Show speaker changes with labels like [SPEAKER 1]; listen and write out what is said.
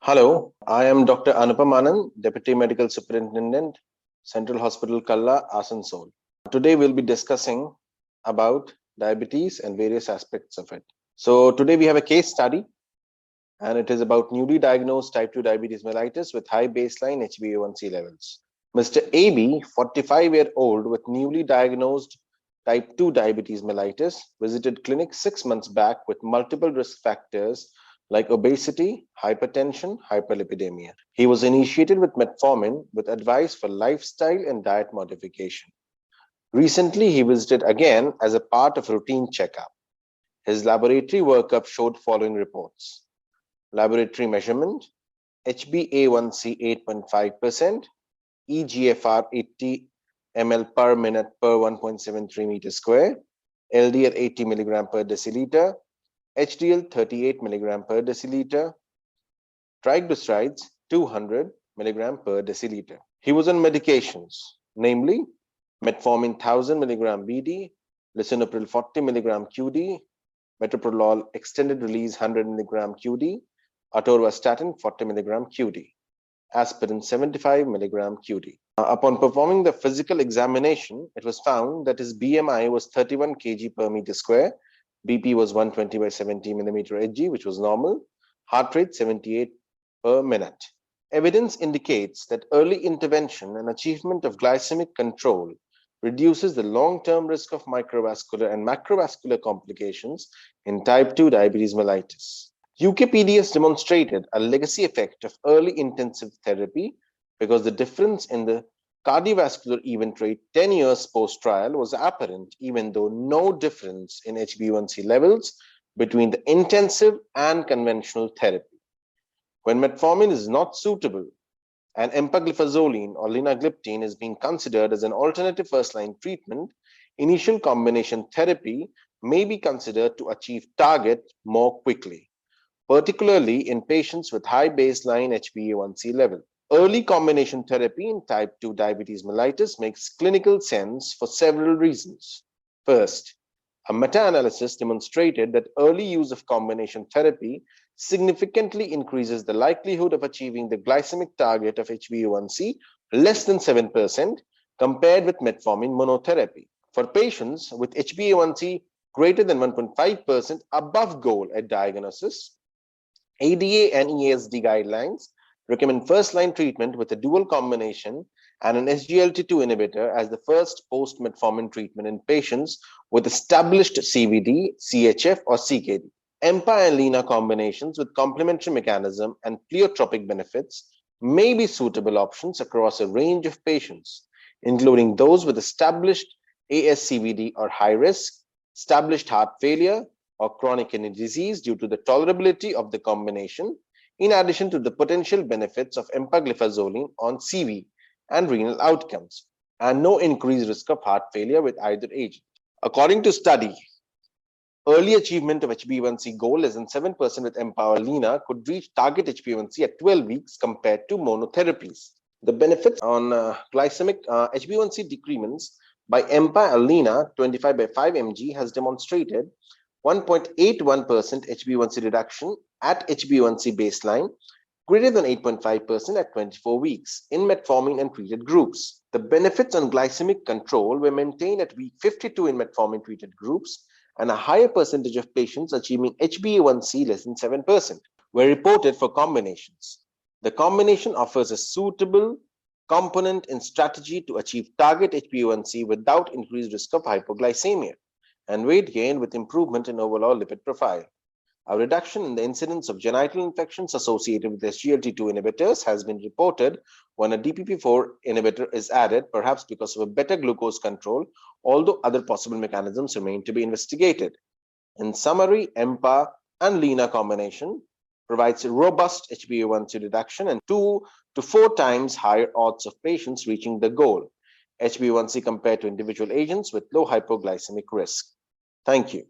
[SPEAKER 1] Hello, I am Dr. Anupam Anand, Deputy Medical Superintendent, Central Hospital Kalla, Asansol. Today we'll be discussing about diabetes and various aspects of it. So today we have a case study, and it is about newly diagnosed type 2 diabetes mellitus with high baseline HbA1c levels. Mr. AB, 45-year-old with newly diagnosed type 2 diabetes mellitus, visited clinic 6 months back with multiple risk factors like obesity, hypertension, hyperlipidemia. He was initiated with metformin with advice for lifestyle and diet modification. Recently, he visited again as a part of routine checkup. His laboratory workup showed following reports. Laboratory measurement, HbA1c 8.5%, eGFR 80 ml per minute per 1.73 meter square, LDL 80 milligram per deciliter, HDL 38 milligram per deciliter, triglycerides 200 milligram per deciliter. He was on medications, namely metformin 1000 milligram BD, lisinopril 40 milligram QD, metoprolol extended release 100 milligram QD, atorvastatin 40 milligram QD, aspirin 75 milligram QD. Upon performing the physical examination, it was found that his BMI was 31 kg per meter square, BP was 120 by 70 millimeter Hg, which was normal, heart rate 78 per minute. Evidence indicates that early intervention and achievement of glycemic control reduces the long-term risk of microvascular and macrovascular complications in type 2 diabetes mellitus. UKPD has demonstrated a legacy effect of early intensive therapy because the difference in the cardiovascular event rate 10 years post-trial was apparent, even though no difference in HbA1c levels between the intensive and conventional therapy. When metformin is not suitable and empagliflozin or linagliptin is being considered as an alternative first-line treatment, initial combination therapy may be considered to achieve target more quickly, particularly in patients with high baseline HbA1c level. Early combination therapy in type 2 diabetes mellitus makes clinical sense for several reasons. First, a meta-analysis demonstrated that early use of combination therapy significantly increases the likelihood of achieving the glycemic target of HbA1c less than 7% compared with metformin monotherapy. For patients with HbA1c greater than 1.5% above goal at diagnosis, ADA and EASD guidelines recommend first-line treatment with a dual combination and an SGLT2 inhibitor as the first post-metformin treatment in patients with established CVD, CHF, or CKD. EMPA and LINA combinations with complementary mechanism and pleiotropic benefits may be suitable options across a range of patients, including those with established ASCVD or high risk, established heart failure, or chronic kidney disease due to the tolerability of the combination, in addition to the potential benefits of empagliflozin on CV and renal outcomes, and no increased risk of heart failure with either agent. According to study, early achievement of HbA1c goal less than 7% with EMPA or LINA could reach target HbA1c at 12 weeks compared to monotherapies. The benefits on glycemic HbA1c decrements by EMPA or LINA 25 by 5 mg has demonstrated 1.81% HbA1c reduction at HbA1c baseline, greater than 8.5% at 24 weeks in metformin and treated groups. The benefits on glycemic control were maintained at week 52 in metformin treated groups, and a higher percentage of patients achieving HbA1c less than 7% were reported for combinations. The combination offers a suitable component in strategy to achieve target HbA1c without increased risk of hypoglycemia and weight gain with improvement in overall lipid profile. A reduction in the incidence of genital infections associated with SGLT2 inhibitors has been reported when a DPP4 inhibitor is added, perhaps because of a better glucose control, although other possible mechanisms remain to be investigated. In summary, EMPA and LINA combination provides a robust HbA1c reduction and 2 to 4 times higher odds of patients reaching the goal HbA1c compared to individual agents with low hypoglycemic risk. Thank you.